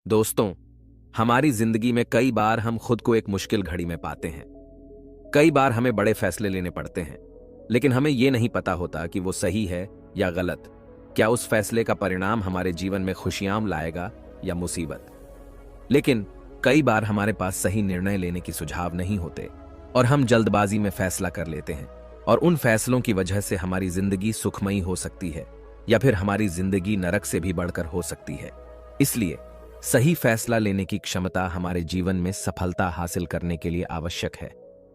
दोस्तों, हमारी जिंदगी में कई बार हम खुद को एक मुश्किल घड़ी में पाते हैं। कई बार हमें बड़े फैसले लेने पड़ते हैं, लेकिन हमें यह नहीं पता होता कि वो सही है या गलत। क्या उस फैसले का परिणाम हमारे जीवन में खुशियां लाएगा या मुसीबत। लेकिन कई बार हमारे पास सही निर्णय लेने की सुझाव नहीं होते और हम जल्दबाजी में फैसला कर लेते हैं, और उन फैसलों की वजह से हमारी जिंदगी सुखमयी हो सकती है या फिर हमारी जिंदगी नरक से भी बढ़कर हो सकती है। इसलिए सही फैसला लेने की क्षमता हमारे जीवन में सफलता हासिल करने के लिए आवश्यक है।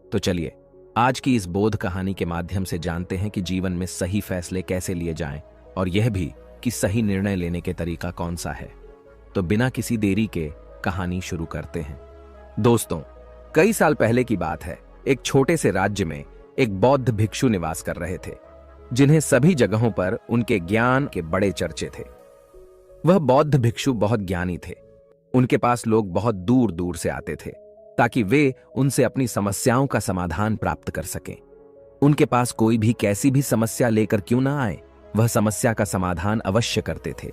तो चलिए आज की इस बोध कहानी के माध्यम से जानते हैं कि जीवन में सही फैसले कैसे लिए जाएं, और यह भी कि सही निर्णय लेने के तरीका कौन सा है। तो बिना किसी देरी के कहानी शुरू करते हैं। दोस्तों, कई साल पहले की बात है। एक छोटे से राज्य में एक बौद्ध भिक्षु निवास कर रहे थे, जिन्हें सभी जगहों पर उनके ज्ञान के बड़े चर्चे थे। वह बौद्ध भिक्षु बहुत ज्ञानी थे। उनके पास लोग बहुत दूर दूर से आते थे ताकि वे उनसे अपनी समस्याओं का समाधान प्राप्त कर सकें। उनके पास कोई भी कैसी भी समस्या लेकर क्यों ना आए, वह समस्या का समाधान अवश्य करते थे।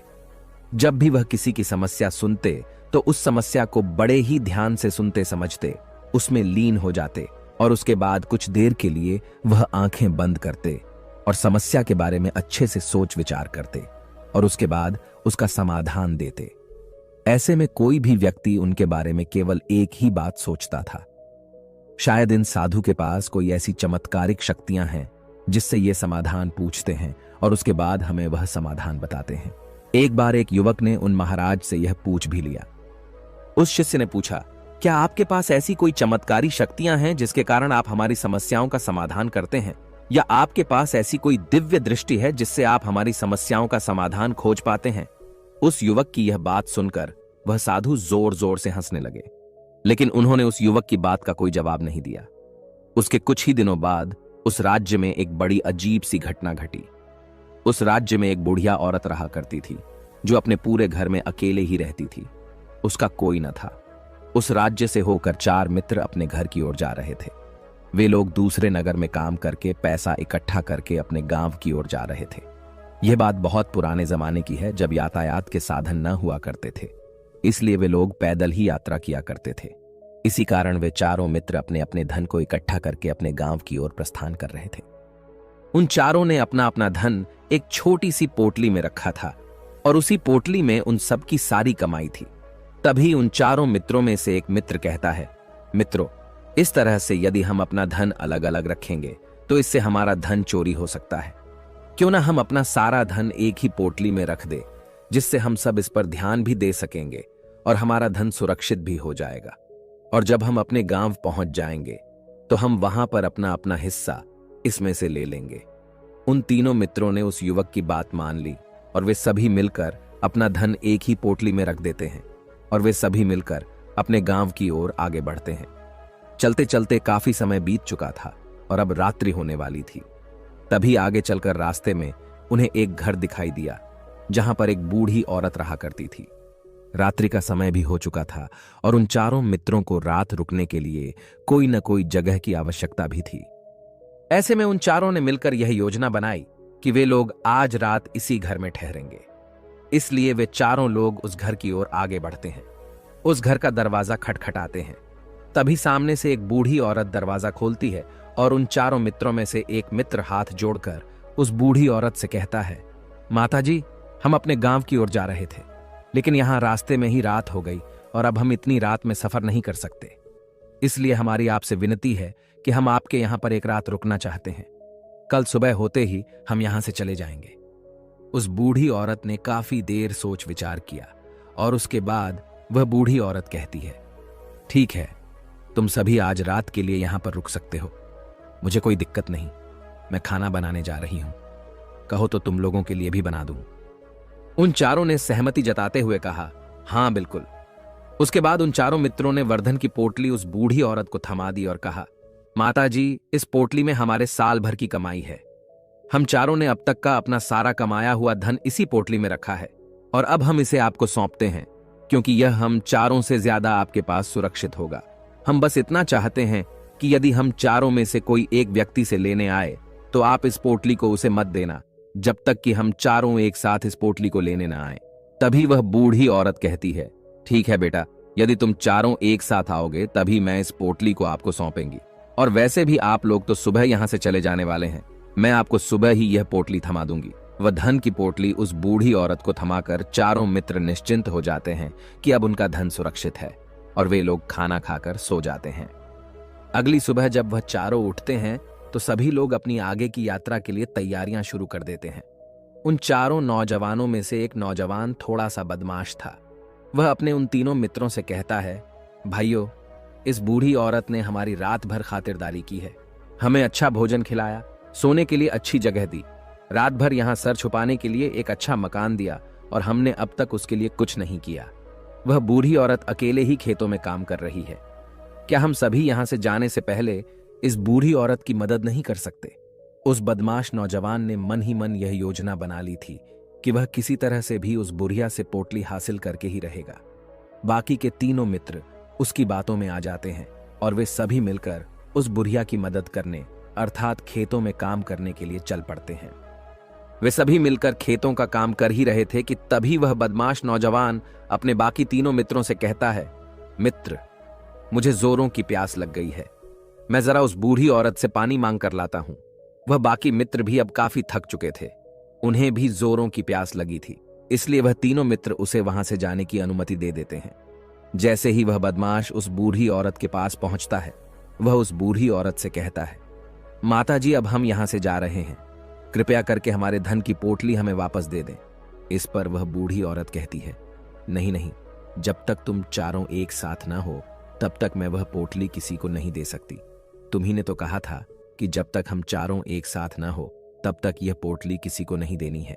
जब भी वह किसी की समस्या सुनते तो उस समस्या को बड़े ही ध्यान से सुनते समझते, उसमें लीन हो जाते और उसके बाद कुछ देर के लिए वह आंखें बंद करते और समस्या के बारे में अच्छे से सोच विचार करते और उसके बाद उसका समाधान देते। ऐसे में कोई भी व्यक्ति उनके बारे में केवल एक ही बात सोचता था, शायद इन साधु के पास कोई ऐसी चमत्कारिक शक्तियां हैं जिससे ये समाधान पूछते हैं और उसके बाद हमें वह समाधान बताते हैं। एक बार एक युवक ने उन महाराज से यह पूछ भी लिया। उस शिष्य ने पूछा, क्या आपके पास ऐसी कोई चमत्कारी शक्तियां हैं जिसके कारण आप हमारी समस्याओं का समाधान करते हैं, या आपके पास ऐसी कोई दिव्य दृष्टि है जिससे आप हमारी समस्याओं का समाधान खोज पाते हैं। उस युवक की यह बात सुनकर वह साधु जोर जोर से हंसने लगे, लेकिन उन्होंने उस युवक की बात का कोई जवाब नहीं दिया। उसके कुछ ही दिनों बाद उस राज्य में एक बड़ी अजीब सी घटना घटी। उस राज्य में एक बुढ़िया औरत रहा करती थी, जो अपने पूरे घर में अकेले ही रहती थी। उसका कोई न था। उस राज्य से होकर 4 मित्र अपने घर की ओर जा रहे थे। वे लोग दूसरे नगर में काम करके पैसा इकट्ठा करके अपने गांव की ओर जा रहे थे। यह बात बहुत पुराने जमाने की है, जब यातायात के साधन न हुआ करते थे, इसलिए वे लोग पैदल ही यात्रा किया करते थे। इसी कारण वे चारों मित्र अपने अपने धन को इकट्ठा करके अपने गांव की ओर प्रस्थान कर रहे थे। उन चारों ने अपना अपना धन एक छोटी सी पोटली में रखा था और उसी पोटली में उन सबकी सारी कमाई थी। तभी उन चारों मित्रों में से एक मित्र कहता है, मित्रों, इस तरह से यदि हम अपना धन अलग अलग रखेंगे तो इससे हमारा धन चोरी हो सकता है। क्यों ना हम अपना सारा धन एक ही पोटली में रख दे, जिससे हम सब इस पर ध्यान भी दे सकेंगे और हमारा धन सुरक्षित भी हो जाएगा। और जब हम अपने गांव पहुंच जाएंगे तो हम वहां पर अपना अपना हिस्सा इसमें से ले लेंगे। उन तीनों मित्रों ने उस युवक की बात मान ली और वे सभी मिलकर अपना धन एक ही पोटली में रख देते हैं और वे सभी मिलकर अपने गांव की ओर आगे बढ़ते हैं। चलते चलते काफी समय बीत चुका था और अब रात्रि होने वाली थी। तभी आगे चलकर रास्ते में उन्हें एक घर दिखाई दिया, जहां पर एक बूढ़ी औरत रहा करती थी। रात्रि का समय भी हो चुका था और उन चारों मित्रों को रात रुकने के लिए कोई न कोई जगह की आवश्यकता भी थी। ऐसे में उन चारों ने मिलकर यह योजना बनाई कि वे लोग आज रात इसी घर में ठहरेंगे। इसलिए वे चारों लोग उस घर की ओर आगे बढ़ते हैं। उस घर का दरवाजा खटखटाते हैं। तभी सामने से एक बूढ़ी औरत दरवाजा खोलती है और उन चारों मित्रों में से एक मित्र हाथ जोड़कर उस बूढ़ी औरत से कहता है, माताजी, हम अपने गांव की ओर जा रहे थे, लेकिन यहां रास्ते में ही रात हो गई और अब हम इतनी रात में सफर नहीं कर सकते। इसलिए हमारी आपसे विनती है कि हम आपके यहां पर एक रात रुकना चाहते हैं। कल सुबह होते ही हम यहां से चले जाएंगे। उस बूढ़ी औरत ने काफी देर सोच विचार किया और उसके बाद वह बूढ़ी औरत कहती है, ठीक है, तुम सभी आज रात के लिए यहां पर रुक सकते हो। मुझे कोई दिक्कत नहीं, मैं खाना बनाने जा रही हूं। कहो तो तुम लोगों के लिए भी बना दूं। उन चारों ने सहमति जताते हुए कहा, हां बिल्कुल। उसके बाद उन चारों मित्रों ने वर्धन की पोटली उस बूढ़ी औरत को थमा दी और कहा, माताजी, इस पोटली में हमारे साल भर की कमाई है। हम चारों ने अब तक का अपना सारा कमाया हुआ धन इसी पोटली में रखा है और अब हम इसे आपको सौंपते हैं, क्योंकि यह हम चारों से ज्यादा आपके पास सुरक्षित होगा। हम बस इतना चाहते हैं कि यदि हम चारों में से कोई एक व्यक्ति से लेने आए तो आप इस पोटली को उसे मत देना, जब तक कि हम चारों एक साथ इस पोटली को लेने ना आए। तभी वह बूढ़ी औरत कहती है, ठीक है बेटा, यदि तुम चारों एक साथ आओगे तभी मैं इस पोटली को आपको सौंपेंगी। और वैसे भी आप लोग तो सुबह यहां से चले जाने वाले हैं। मैं आपको सुबह ही यह पोटली थमा दूंगी। वह धन की पोटली उस बूढ़ी औरत को थमाकर चारों मित्र निश्चिंत हो जाते हैं कि अब उनका धन सुरक्षित है, और वे लोग खाना खाकर सो जाते हैं। अगली सुबह जब वह चारों उठते हैं तो सभी लोग अपनी आगे की यात्रा के लिए तैयारियां शुरू कर देते हैं। उन चारों नौजवानों में से एक नौजवान थोड़ा सा बदमाश था। वह अपने उन तीनों मित्रों से कहता है, भाइयों, इस बूढ़ी औरत ने हमारी रात भर खातिरदारी की है। हमें अच्छा भोजन खिलाया, सोने के लिए अच्छी जगह दी, रात भर यहां सर छुपाने के लिए एक अच्छा मकान दिया, और हमने अब तक उसके लिए कुछ नहीं किया। वह बूढ़ी औरत अकेले ही खेतों में काम कर रही है। क्या हम सभी यहां से जाने से पहले इस बूढ़ी औरत की मदद नहीं कर सकते? उस बदमाश नौजवान ने मन ही मन यह योजना बना ली थी कि वह किसी तरह से भी उस बुढ़िया से पोटली हासिल करके ही रहेगा। बाकी के तीनों मित्र उसकी बातों में आ जाते हैं और वे सभी मिलकर उस बुढ़िया की मदद करने, अर्थात खेतों में काम करने के लिए चल पड़ते हैं। वे सभी मिलकर खेतों का काम कर ही रहे थे कि तभी वह बदमाश नौजवान अपने बाकी तीनों मित्रों से कहता है, मित्र, मुझे जोरों की प्यास लग गई है, मैं जरा उस बूढ़ी औरत से पानी मांग कर लाता हूं। वह बाकी मित्र भी अब काफी थक चुके थे, उन्हें भी जोरों की प्यास लगी थी, इसलिए वह तीनों मित्र उसे वहां से जाने की अनुमति दे देते हैं। जैसे ही वह बदमाश उस बूढ़ी औरत के पास पहुंचता है, वह उस बूढ़ी औरत से कहता है, माता जी, अब हम यहां से जा रहे हैं, कृपया करके हमारे धन की पोटली हमें वापस दे दें। इस पर वह बूढ़ी औरत कहती है, नहीं नहीं, जब तक तुम चारों एक साथ ना हो तब तक मैं वह पोटली किसी को नहीं दे सकती। तुम्ही ने तो कहा था कि जब तक हम चारों एक साथ ना हो तब तक यह पोटली किसी को नहीं देनी है।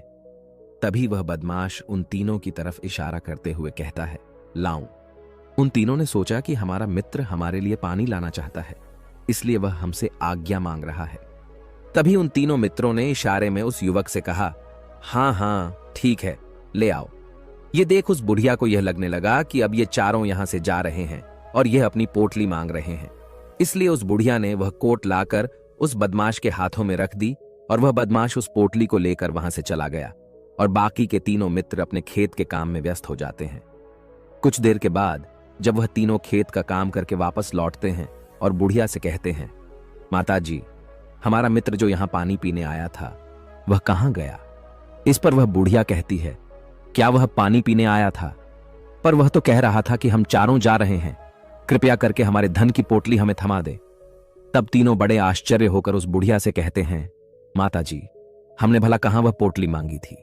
तभी वह बदमाश उन तीनों की तरफ इशारा करते हुए कहता है, लाऊं। उन तीनों ने सोचा कि हमारा मित्र हमारे लिए पानी लाना चाहता है, इसलिए वह हमसे आज्ञा मांग रहा है। तभी उन तीनों मित्रों ने इशारे में उस युवक से कहा, हाँ हाँ ठीक है, ले आओ। ये देख उस बुढ़िया को यह लगने लगा कि अब ये चारों यहां से जा रहे हैं और यह अपनी पोटली मांग रहे हैं, इसलिए उस बुढ़िया ने वह कोट लाकर उस बदमाश के हाथों में रख दी और वह बदमाश उस पोटली को लेकर वहां से चला गया और बाकी के तीनों मित्र अपने खेत के काम में व्यस्त हो जाते हैं। कुछ देर के बाद जब वह तीनों खेत का काम करके वापस लौटते हैं और बुढ़िया से कहते हैं, माता जी, हमारा मित्र जो यहां पानी पीने आया था वह कहां गया? इस पर वह बुढ़िया कहती है, क्या वह पानी पीने आया था? पर वह तो कह रहा था कि हम चारों जा रहे हैं, कृपया करके हमारे धन की पोटली हमें थमा दे। तब तीनों बड़े आश्चर्य होकर उस बुढ़िया से कहते हैं, माता जी, हमने भला कहां वह पोटली मांगी थी?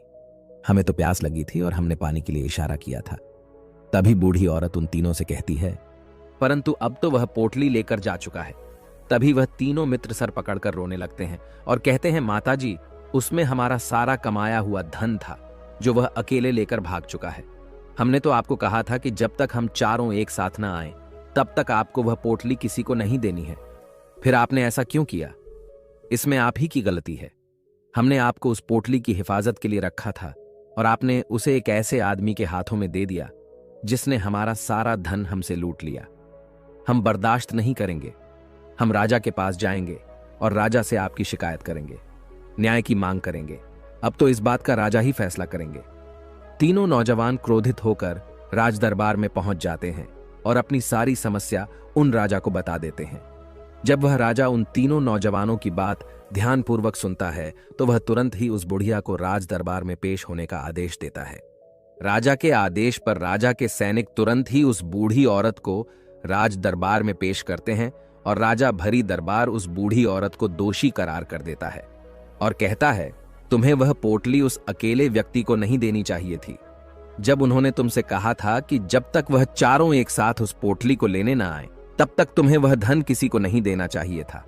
हमें तो प्यास लगी थी और हमने पानी के लिए इशारा किया था। तभी बूढ़ी औरत उन तीनों से कहती है, परंतु अब तो वह पोटली लेकर जा चुका है। तभी वह तीनों मित्र सर पकड़कर रोने लगते हैं और कहते हैं, माता जी, उसमें हमारा सारा कमाया हुआ धन था जो वह अकेले लेकर भाग चुका है। हमने तो आपको कहा था कि जब तक हम चारों एक साथ ना आए तब तक आपको वह पोटली किसी को नहीं देनी है। फिर आपने ऐसा क्यों किया? इसमें आप ही की गलती है। हमने आपको उस पोटली की हिफाजत के लिए रखा था और आपने उसे एक ऐसे आदमी के हाथों में दे दिया जिसने हमारा सारा धन हमसे लूट लिया। हम बर्दाश्त नहीं करेंगे। हम राजा के पास जाएंगे और राजा से आपकी शिकायत करेंगे, न्याय की मांग करेंगे। अब तो इस बात का राजा ही फैसला करेंगे। तीनों नौजवान क्रोधित होकर राज दरबार में पहुंच जाते हैं और अपनी सारी समस्या उन राजा को बता देते हैं। जब वह राजा उन तीनों नौजवानों की बात ध्यानपूर्वक सुनता है तो वह तुरंत ही उस बुढ़िया को राज दरबार में पेश होने का आदेश देता है। राजा के आदेश पर राजा के सैनिक तुरंत ही उस बूढ़ी औरत को राज दरबार में पेश करते हैं और राजा भरी दरबार उस बूढ़ी औरत को दोषी करार कर देता है और कहता है, तुम्हें वह पोटली उस अकेले व्यक्ति को नहीं देनी चाहिए थी। जब उन्होंने तुमसे कहा था कि जब तक वह चारों एक साथ उस पोटली को लेने ना आए तब तक तुम्हें वह धन किसी को नहीं देना चाहिए था।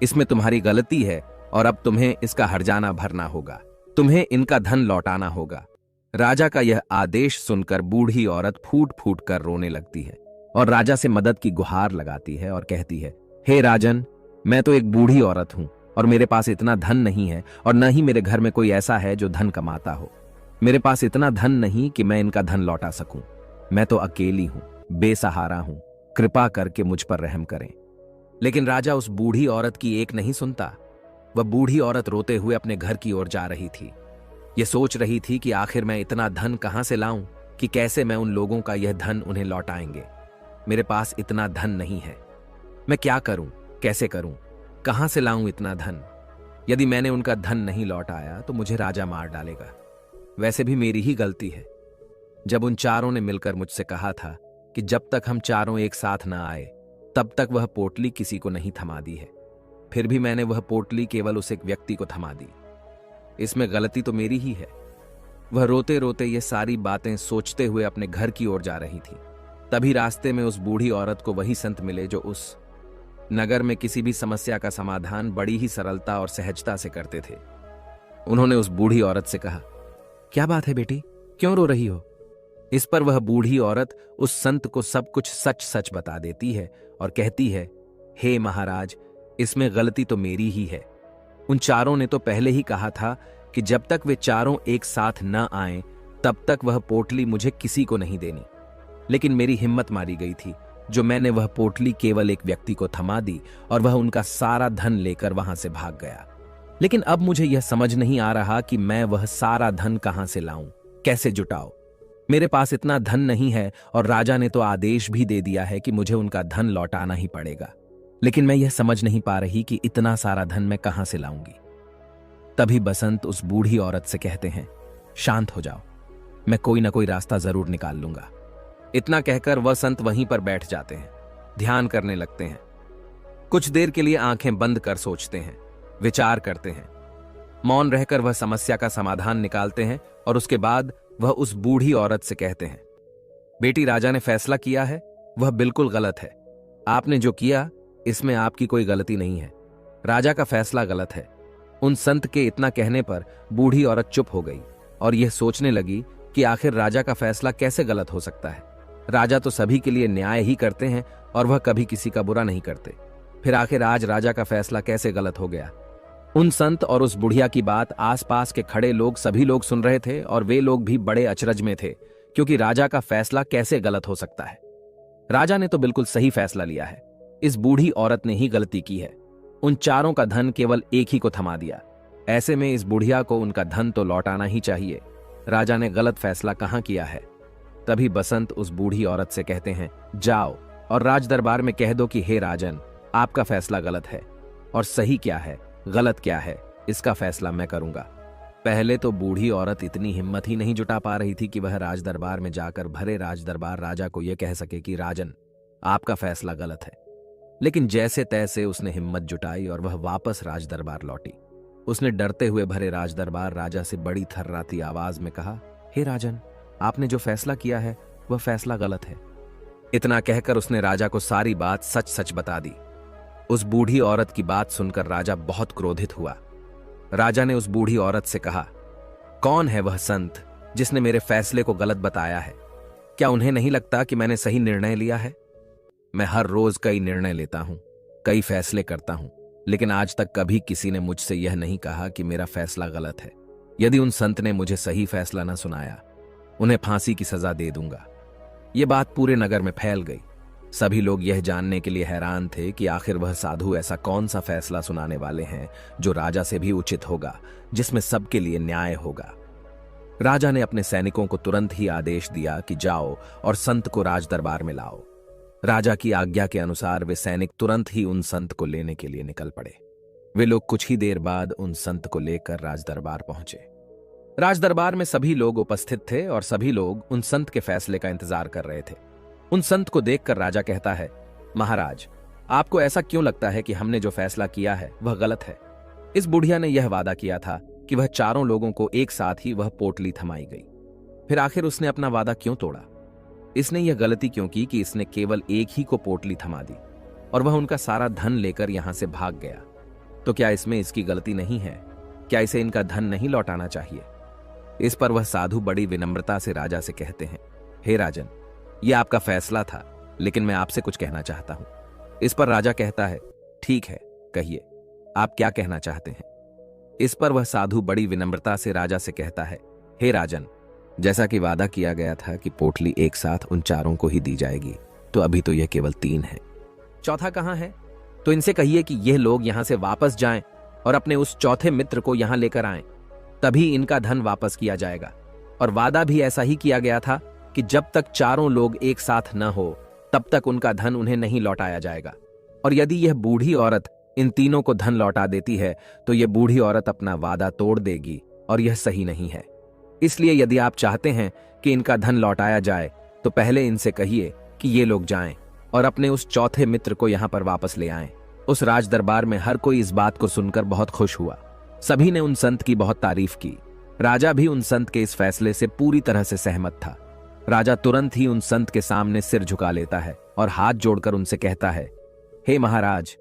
इसमें तुम्हारी गलती है और अब तुम्हें इसका हर्जाना भरना होगा। तुम्हें इनका धन लौटाना होगा। राजा का यह आदेश सुनकर बूढ़ी औरत फूट फूट कर रोने लगती है और राजा से मदद की गुहार लगाती है और कहती है, हे राजन, मैं तो एक बूढ़ी औरत हूं और मेरे पास इतना धन नहीं है और न ही मेरे घर में कोई ऐसा है जो धन कमाता हो। मेरे पास इतना धन नहीं कि मैं इनका धन लौटा सकूं। मैं तो अकेली हूं, बेसहारा हूं, कृपा करके मुझ पर रहम करें। लेकिन राजा उस बूढ़ी औरत की एक नहीं सुनता। वह बूढ़ी औरत रोते हुए अपने घर की ओर जा रही थी। यह सोच रही थी कि आखिर मैं इतना धन कहां से लाऊं कि कैसे मैं उन लोगों का यह धन उन्हें लौटाएंगे। मेरे पास इतना धन नहीं है। मैं क्या करूं, कैसे करूं, कहां से लाऊं इतना धन? यदि मैंने उनका धन नहीं लौटाया तो मुझे राजा मार डालेगा। वैसे भी मेरी ही गलती है। जब उन चारों ने मिलकर मुझसे कहा था कि जब तक हम चारों एक साथ ना आए तब तक वह पोटली किसी को नहीं थमा दी है, फिर भी मैंने वह पोटली केवल उस एक व्यक्ति को थमा दी। इसमें गलती तो मेरी ही है। वह रोते रोते ये सारी बातें सोचते हुए अपने घर की ओर जा रही थी। तभी रास्ते में उस बूढ़ी औरत को वही संत मिले जो उस नगर में किसी भी समस्या का समाधान बड़ी ही सरलता और सहजता से करते थे। उन्होंने उस बूढ़ी औरत से कहा, क्या बात है बेटी, क्यों रो रही हो? इस पर वह बूढ़ी औरत उस संत को सब कुछ सच सच बता देती है और कहती है, हे महाराज, इसमें गलती तो मेरी ही है। उन चारों ने तो पहले ही कहा था कि जब तक वे चारों एक साथ न आएं तब तक वह पोटली मुझे किसी को नहीं देनी। लेकिन मेरी हिम्मत मारी गई थी जो मैंने वह पोटली केवल एक व्यक्ति को थमा दी और वह उनका सारा धन लेकर वहां से भाग गया। लेकिन अब मुझे यह समझ नहीं आ रहा कि मैं वह सारा धन कहां से लाऊं, कैसे जुटाऊं। मेरे पास इतना धन नहीं है और राजा ने तो आदेश भी दे दिया है कि मुझे उनका धन लौटाना ही पड़ेगा। लेकिन मैं यह समझ नहीं पा रही कि इतना सारा धन मैं कहां से लाऊंगी। तभी बसंत उस बूढ़ी औरत से कहते हैं, शांत हो जाओ, मैं कोई ना कोई रास्ता जरूर निकाल लूंगा। इतना कहकर वह संत वहीं पर बैठ जाते हैं, ध्यान करने लगते हैं। कुछ देर के लिए आंखें बंद कर सोचते हैं, विचार करते हैं। मौन रहकर वह समस्या का समाधान निकालते हैं और उसके बाद वह उस बूढ़ी औरत से कहते हैं, बेटी, राजा ने फैसला किया है वह बिल्कुल गलत है। आपने जो किया इसमें आपकी कोई गलती नहीं है। राजा का फैसला गलत है। उन संत के इतना कहने पर बूढ़ी औरत चुप हो गई और यह सोचने लगी कि आखिर राजा का फैसला कैसे गलत हो सकता है। राजा तो सभी के लिए न्याय ही करते हैं और वह कभी किसी का बुरा नहीं करते। फिर आखिर आज राजा का फैसला कैसे गलत हो गया? उन संत और उस बुढ़िया की बात आसपास के खड़े लोग सभी लोग सुन रहे थे और वे लोग भी बड़े अचरज में थे, क्योंकि राजा का फैसला कैसे गलत हो सकता है। राजा ने तो बिल्कुल सही फैसला लिया है। इस बूढ़ी औरत ने ही गलती की है। उन चारों का धन केवल एक ही को थमा दिया। ऐसे में इस बुढ़िया को उनका धन तो लौटाना ही चाहिए। राजा ने गलत फैसला कहां किया है? तभी बसंत उस बूढ़ी औरत से कहते हैं, जाओ और राज दरबार में कह दो कि हे राजन, आपका फैसला गलत है और सही क्या है, गलत क्या है, इसका फैसला मैं करूंगा। पहले तो बूढ़ी औरत इतनी हिम्मत ही नहीं जुटा पा रही थी कि वह राज दरबार में जाकर भरे राज दरबार राजा को यह कह सके कि राजन, आपका फैसला गलत है। लेकिन जैसे तैसे उसने हिम्मत जुटाई और वह वापस राज दरबार लौटी। उसने डरते हुए भरे राज दरबार राजा से बड़ी थर्राती आवाज में कहा, हे राजन, आपने जो फैसला किया है वह फैसला गलत है। इतना कहकर उसने राजा को सारी बात सच सच बता दी। उस बूढ़ी औरत की बात सुनकर राजा बहुत क्रोधित हुआ। राजा ने उस बूढ़ी औरत से कहा, कौन है वह संत जिसने मेरे फैसले को गलत बताया है? क्या उन्हें नहीं लगता कि मैंने सही निर्णय लिया है? मैं हर रोज कई निर्णय लेता हूं, कई फैसले करता हूं, लेकिन आज तक कभी किसी ने मुझसे यह नहीं कहा कि मेरा फैसला गलत है। यदि उन संत ने मुझे सही फैसला न सुनाया, उन्हें फांसी की सजा दे दूंगा। यह बात पूरे नगर में फैल गई। सभी लोग यह जानने के लिए हैरान थे कि आखिर वह साधु ऐसा कौन सा फैसला सुनाने वाले हैं जो राजा से भी उचित होगा, जिसमें सबके लिए न्याय होगा। राजा ने अपने सैनिकों को तुरंत ही आदेश दिया कि जाओ और संत को राज दरबार में लाओ। राजा की आज्ञा के अनुसार वे सैनिक तुरंत ही उन संत को लेने के लिए निकल पड़े। वे लोग कुछ ही देर बाद उन संत को लेकर राज दरबार पहुंचे। राज दरबार में सभी लोग उपस्थित थे और सभी लोग उन संत के फैसले का इंतजार कर रहे थे। उन संत को देखकर राजा कहता है, महाराज, आपको ऐसा क्यों लगता है कि हमने जो फैसला किया है वह गलत है? इस बुढ़िया ने यह वादा किया था कि वह चारों लोगों को एक साथ ही वह पोटली थमाई गई। फिर आखिर उसने अपना वादा क्यों तोड़ा? इसने यह गलती क्यों की कि इसने केवल एक ही को पोटली थमा दी और वह उनका सारा धन लेकर यहां से भाग गया? तो क्या इसमें इसकी गलती नहीं है? क्या इसे इनका धन नहीं लौटाना चाहिए? इस पर वह साधु बड़ी विनम्रता से राजा से कहते हैं, हे राजन, यह आपका फैसला था, लेकिन मैं आपसे कुछ कहना चाहता हूं। इस पर राजा कहता है, ठीक है, कहिए, आप क्या कहना चाहते हैं? इस पर वह साधु बड़ी विनम्रता से राजा से कहता है, हे राजन, जैसा कि वादा किया गया था कि पोटली एक साथ उन चारों को ही दी जाएगी, तो अभी तो यह केवल 3 है। चौथा कहां है? तो इनसे कहिए कि यह लोग यहां से वापस जाएं और अपने उस चौथे मित्र को यहां लेकर आएं, तभी इनका धन वापस किया जाएगा। और वादा भी ऐसा ही किया गया था कि जब तक चारों लोग एक साथ न हो तब तक उनका धन उन्हें नहीं लौटाया जाएगा। और यदि यह बूढ़ी औरत इन तीनों को धन लौटा देती है तो यह बूढ़ी औरत अपना वादा तोड़ देगी और यह सही नहीं है। इसलिए यदि आप चाहते हैं कि इनका धन लौटाया जाए तो पहले इनसे कहिए कि ये लोग जाएं और अपने उस चौथे मित्र को यहां पर वापस ले आएं। उस राज दरबार में हर कोई इस बात को सुनकर बहुत खुश हुआ। सभी ने उन संत की बहुत तारीफ की। राजा भी उन संत के इस फैसले से पूरी तरह से सहमत था। राजा तुरंत ही उन संत के सामने सिर झुका लेता है और हाथ जोड़कर उनसे कहता है, हे महाराज,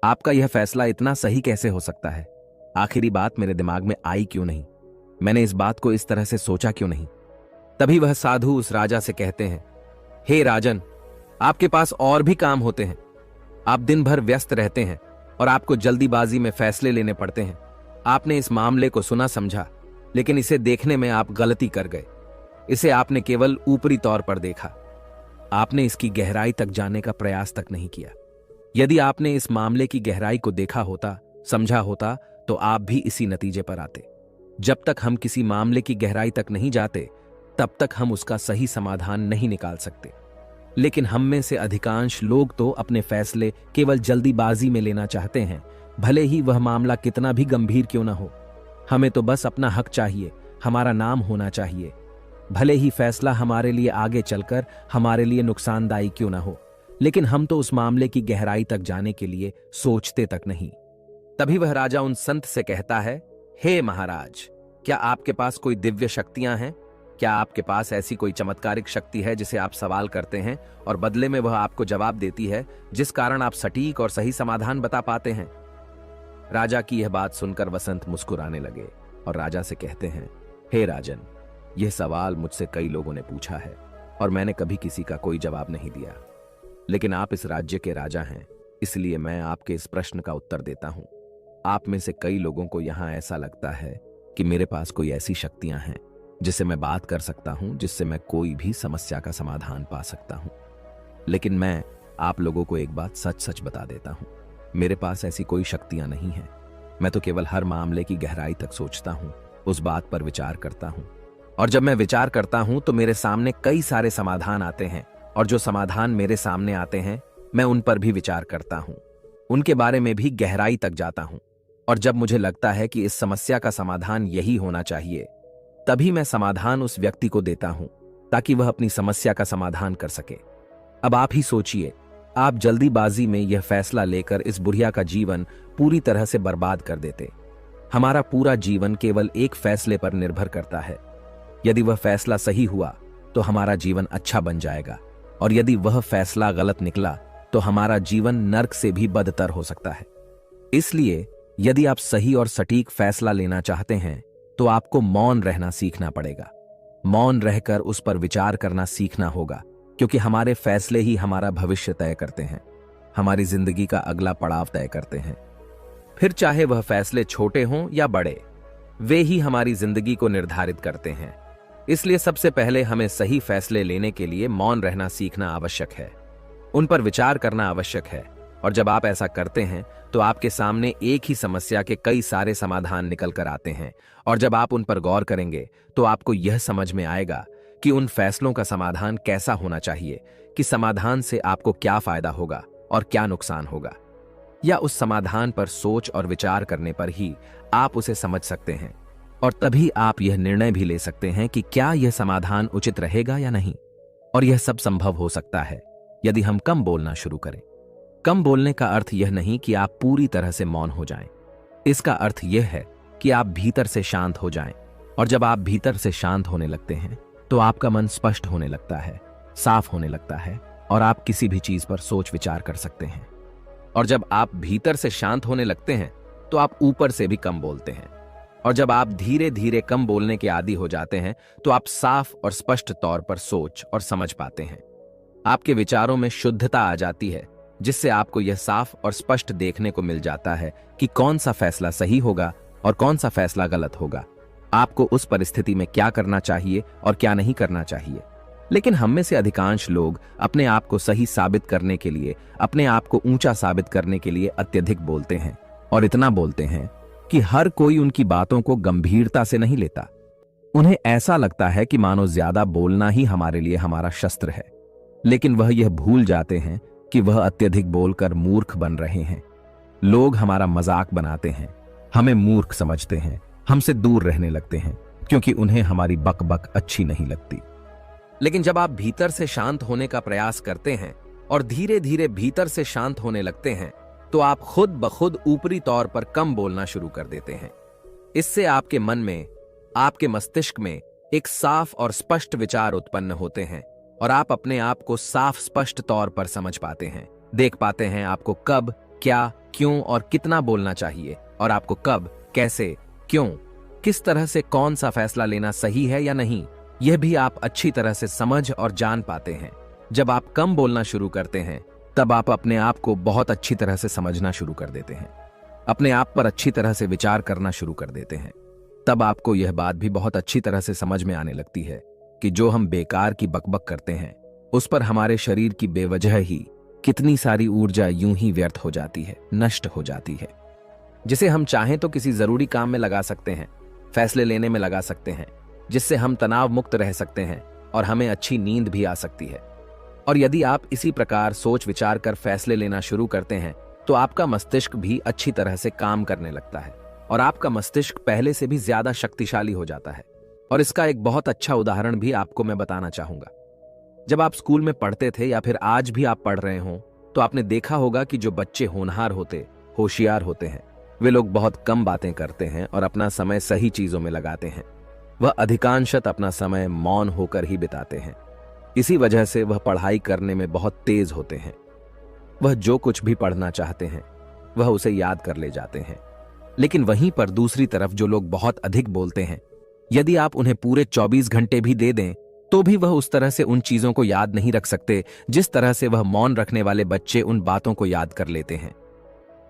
आपका यह फैसला इतना सही कैसे हो सकता है? आखिरी बात मेरे दिमाग में आई क्यों नहीं? मैंने इस बात को इस तरह से सोचा क्यों नहीं? तभी वह साधु उस राजा से कहते हैं, हे राजन, आपके पास और भी काम होते हैं। आप दिन भर व्यस्त रहते हैं और आपको जल्दीबाजी में फैसले लेने पड़ते हैं। आपने इस मामले को सुना समझा, लेकिन इसे देखने में आप गलती कर गए। इसे आपने केवल ऊपरी तौर पर देखा। आपने इसकी गहराई तक जाने का प्रयास तक नहीं किया। यदि आपने इस मामले की गहराई को देखा होता, समझा होता, तो आप भी इसी नतीजे पर आते। जब तक हम किसी मामले की गहराई तक नहीं जाते तब तक हम उसका सही समाधान नहीं निकाल सकते। लेकिन हम में से अधिकांश लोग तो अपने फैसले केवल जल्दीबाजी में लेना चाहते हैं, भले ही वह मामला कितना भी गंभीर क्यों ना हो। हमें तो बस अपना हक चाहिए, हमारा नाम होना चाहिए, भले ही फैसला हमारे लिए आगे चलकर हमारे लिए नुकसानदायी क्यों ना हो। लेकिन हम तो उस मामले की गहराई तक जाने के लिए सोचते तक नहीं। तभी वह राजा उन संत से कहता है, हे महाराज, क्या आपके पास कोई दिव्य शक्तियां हैं? क्या आपके पास ऐसी कोई चमत्कारिक शक्ति है जिसे आप सवाल करते हैं और बदले में वह आपको जवाब देती है, जिस कारण आप सटीक और सही समाधान बता पाते हैं? राजा की यह बात सुनकर वसंत मुस्कुराने लगे और राजा से कहते हैं, हे राजन, यह सवाल मुझसे कई लोगों ने पूछा है और मैंने कभी किसी का कोई जवाब नहीं दिया। लेकिन आप इस राज्य के राजा हैं, इसलिए मैं आपके इस प्रश्न का उत्तर देता हूं। आप में से कई लोगों को यहां ऐसा लगता है कि मेरे पास कोई ऐसी शक्तियां हैं जिससे मैं बात कर सकता हूं, जिससे मैं कोई भी समस्या का समाधान पा सकता हूं। लेकिन मैं आप लोगों को एक बात सच सच बता देता हूं, मेरे पास ऐसी कोई शक्तियां नहीं हैं। मैं तो केवल हर मामले की गहराई तक सोचता हूं, उस बात पर विचार करता हूं, और जब मैं विचार करता हूं तो मेरे सामने कई सारे समाधान आते हैं, और जो समाधान मेरे सामने आते हैं मैं उन पर भी विचार करता हूं, उनके बारे में भी गहराई तक जाता हूं। और जब मुझे लगता है कि इस समस्या का समाधान यही होना चाहिए, तभी मैं समाधान उस व्यक्ति को देता हूं ताकि वह अपनी समस्या का समाधान कर सके। अब आप ही सोचिए, आप जल्दीबाजी में यह फैसला लेकर इस बुढ़िया का जीवन पूरी तरह से बर्बाद कर देते। हमारा पूरा जीवन केवल एक फैसले पर निर्भर करता है। यदि वह फैसला सही हुआ तो हमारा जीवन अच्छा बन जाएगा, और यदि वह फैसला गलत निकला तो हमारा जीवन नर्क से भी बदतर हो सकता है। इसलिए यदि आप सही और सटीक फैसला लेना चाहते हैं तो आपको मौन रहना सीखना पड़ेगा। मौन रहकर उस पर विचार करना सीखना होगा, क्योंकि हमारे फैसले ही हमारा भविष्य तय करते हैं, हमारी जिंदगी का अगला पड़ाव तय करते हैं। फिर चाहे वह फैसले छोटे हों या बड़े, वे ही हमारी जिंदगी को निर्धारित करते हैं। इसलिए सबसे पहले हमें सही फैसले लेने के लिए मौन रहना सीखना आवश्यक है, उन पर विचार करना आवश्यक है। और जब आप ऐसा करते हैं तो आपके सामने एक ही समस्या के कई सारे समाधान निकल कर आते हैं, और जब आप उन पर गौर करेंगे तो आपको यह समझ में आएगा कि उन फैसलों का समाधान कैसा होना चाहिए, कि समाधान से आपको क्या फायदा होगा और क्या नुकसान होगा। या उस समाधान पर सोच और विचार करने पर ही आप उसे समझ सकते हैं, और तभी आप यह निर्णय भी ले सकते हैं कि क्या यह समाधान उचित रहेगा या नहीं। और यह सब संभव हो सकता है यदि हम कम बोलना शुरू करें। कम बोलने का अर्थ यह नहीं कि आप पूरी तरह से मौन हो जाएं। इसका अर्थ यह है कि आप भीतर से शांत हो जाएं, और जब आप भीतर से शांत होने लगते हैं तो आपका मन स्पष्ट होने लगता है, साफ होने लगता है, और आप किसी भी चीज पर सोच विचार कर सकते हैं। और जब आप भीतर से शांत होने लगते हैं तो आप ऊपर से भी कम बोलते हैं, और जब आप धीरे धीरे कम बोलने के आदी हो जाते हैं तो आप साफ और स्पष्ट तौर पर सोच और समझ पाते हैं। आपके विचारों में शुद्धता आ जाती है, जिससे आपको यह साफ और स्पष्ट देखने को मिल जाता है कि कौन सा फैसला सही होगा और कौन सा फैसला गलत होगा। आपको उस परिस्थिति में क्या करना चाहिए और क्या नहीं करना चाहिए। लेकिन हम में से अधिकांश लोग अपने आप को सही साबित करने के लिए, अपने आप को ऊंचा साबित करने के लिए अत्यधिक बोलते हैं, और इतना बोलते हैं कि हर कोई उनकी बातों को गंभीरता से नहीं लेता। उन्हें ऐसा लगता है कि मानो ज्यादा बोलना ही हमारे लिए हमारा शस्त्र है, लेकिन वह यह भूल जाते हैं कि वह अत्यधिक बोलकर मूर्ख बन रहे हैं। लोग हमारा मजाक बनाते हैं, हमें मूर्ख समझते हैं, हमसे दूर रहने लगते हैं क्योंकि उन्हें हमारी बकबक अच्छी नहीं लगती। लेकिन जब आप भीतर से शांत होने का प्रयास करते हैं और धीरे धीरे भीतर से शांत होने लगते हैं, तो आप खुद ब खुद ऊपरी तौर पर कम बोलना शुरू कर देते हैं। इससे आपके मन में, आपके मस्तिष्क में एक साफ और स्पष्ट विचार उत्पन्न होते हैं और आप अपने आप को साफ स्पष्ट तौर पर समझ पाते हैं, देख पाते हैं आपको कब, क्या, क्यों और कितना बोलना चाहिए और आपको कब, कैसे, क्यों, किस तरह से कौन सा फैसला लेना सही है या नहीं, यह भी आप अच्छी तरह से समझ और जान पाते हैं। जब आप कम बोलना शुरू करते हैं, तब आप अपने आप को बहुत अच्छी तरह से समझना शुरू कर देते हैं, अपने आप पर अच्छी तरह से विचार करना शुरू कर देते हैं। तब आपको यह बात भी बहुत अच्छी तरह से समझ में आने लगती है कि जो हम बेकार की बकबक करते हैं, उस पर हमारे शरीर की बेवजह ही कितनी सारी ऊर्जा यूं ही व्यर्थ हो जाती है, नष्ट हो जाती है, जिसे हम चाहें तो किसी जरूरी काम में लगा सकते हैं, फैसले लेने में लगा सकते हैं, जिससे हम तनाव मुक्त रह सकते हैं और हमें अच्छी नींद भी आ सकती है। और यदि आप इसी प्रकार सोच विचार कर फैसले लेना शुरू करते हैं, तो आपका मस्तिष्क भी अच्छी तरह से काम करने लगता है और आपका मस्तिष्क पहले से भी ज्यादा शक्तिशाली हो जाता है। और इसका एक बहुत अच्छा उदाहरण भी आपको मैं बताना चाहूंगा। जब आप स्कूल में पढ़ते थे या फिर आज भी आप पढ़ रहे हो, तो आपने देखा होगा कि जो बच्चे होनहार होते, होशियार होते हैं, वे लोग बहुत कम बातें करते हैं और अपना समय सही चीजों में लगाते हैं। वह अधिकांशतः अपना समय मौन होकर ही बिताते हैं। इसी वजह से वह पढ़ाई करने में बहुत तेज होते हैं। वह जो कुछ भी पढ़ना चाहते हैं, वह उसे याद कर ले जाते हैं। लेकिन वहीं पर दूसरी तरफ जो लोग बहुत अधिक बोलते हैं, यदि आप उन्हें पूरे 24 घंटे भी दे दें, तो भी वह उस तरह से उन चीजों को याद नहीं रख सकते जिस तरह से वह मौन रखने वाले बच्चे उन बातों को याद कर लेते हैं।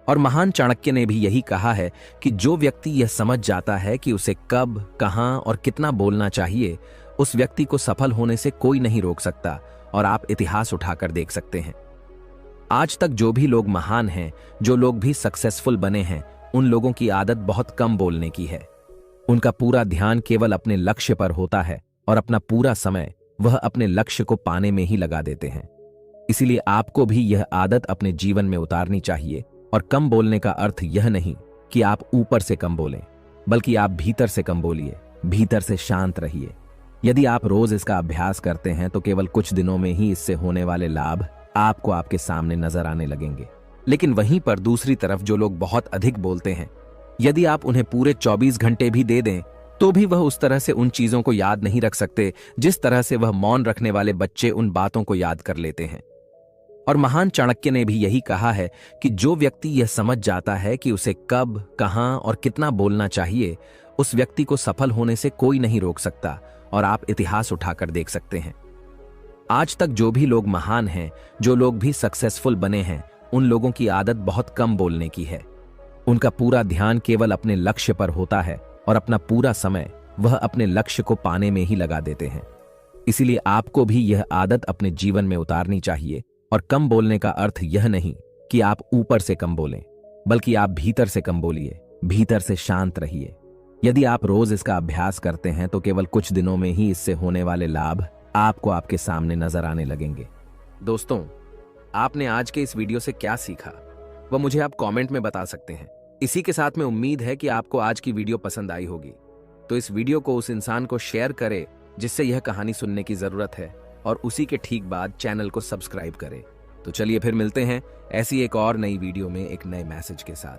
और महान चाणक्य ने भी यही कहा है कि जो व्यक्ति यह समझ जाता है कि उसे कब, कहां और कितना बोलना चाहिए, उस व्यक्ति को सफल होने से कोई नहीं रोक सकता। और आप इतिहास उठाकर देख सकते हैं, आज तक जो भी लोग महान हैं, जो लोग भी सक्सेसफुल बने हैं, उन लोगों की आदत बहुत कम बोलने की है। उनका पूरा ध्यान केवल अपने लक्ष्य पर होता है और अपना पूरा समय वह अपने लक्ष्य को पाने में ही लगा देते हैं। इसीलिए आपको भी यह आदत अपने जीवन में उतारनी चाहिए। और कम बोलने का अर्थ यह नहीं कि आप ऊपर से कम बोलें, बल्कि आप भीतर से कम बोलिए, भीतर से शांत रहिए। यदि आप रोज इसका अभ्यास करते हैं, तो केवल कुछ दिनों में ही इससे होने वाले लाभ आपको आपके सामने नजर आने लगेंगे। लेकिन वहीं पर दूसरी तरफ जो लोग बहुत अधिक बोलते हैं, यदि आप उन्हें पूरे 24 घंटे भी दे दें, तो भी वह उस तरह से उन चीजों को याद नहीं रख सकते जिस तरह से वह मौन रखने वाले बच्चे उन बातों को याद कर लेते हैं। और महान चाणक्य ने भी यही कहा है कि जो व्यक्ति यह समझ जाता है कि उसे कब, कहां और कितना बोलना चाहिए, उस व्यक्ति को सफल होने से कोई नहीं रोक सकता। और आप इतिहास उठाकर देख सकते हैं, आज तक जो भी लोग महान हैं, जो लोग भी सक्सेसफुल बने हैं, उन लोगों की आदत बहुत कम बोलने की है। उनका पूरा ध्यान केवल अपने लक्ष्य पर होता है और अपना पूरा समय वह अपने लक्ष्य को पाने में ही लगा देते हैं। इसीलिए आपको भी यह आदत अपने जीवन में उतारनी चाहिए। और कम बोलने का अर्थ यह नहीं कि आप ऊपर से कम बोलें, बल्कि आप भीतर से कम बोलिए, भीतर से शांत रहिए। यदि आप रोज इसका अभ्यास करते हैं, तो केवल कुछ दिनों में ही इससे होने वाले लाभ आपको आपके सामने नजर आने लगेंगे। दोस्तों, आपने आज के इस वीडियो से क्या सीखा, वह मुझे आप कमेंट में बता सकते हैं। इसी के साथ में उम्मीद है कि आपको आज की वीडियो पसंद आई होगी। तो इस वीडियो को उस इंसान को शेयर करें जिससे यह कहानी सुनने की जरूरत है, और उसी के ठीक बाद चैनल को सब्सक्राइब करें। तो चलिए फिर मिलते हैं ऐसी एक और नई वीडियो में एक नए मैसेज के साथ।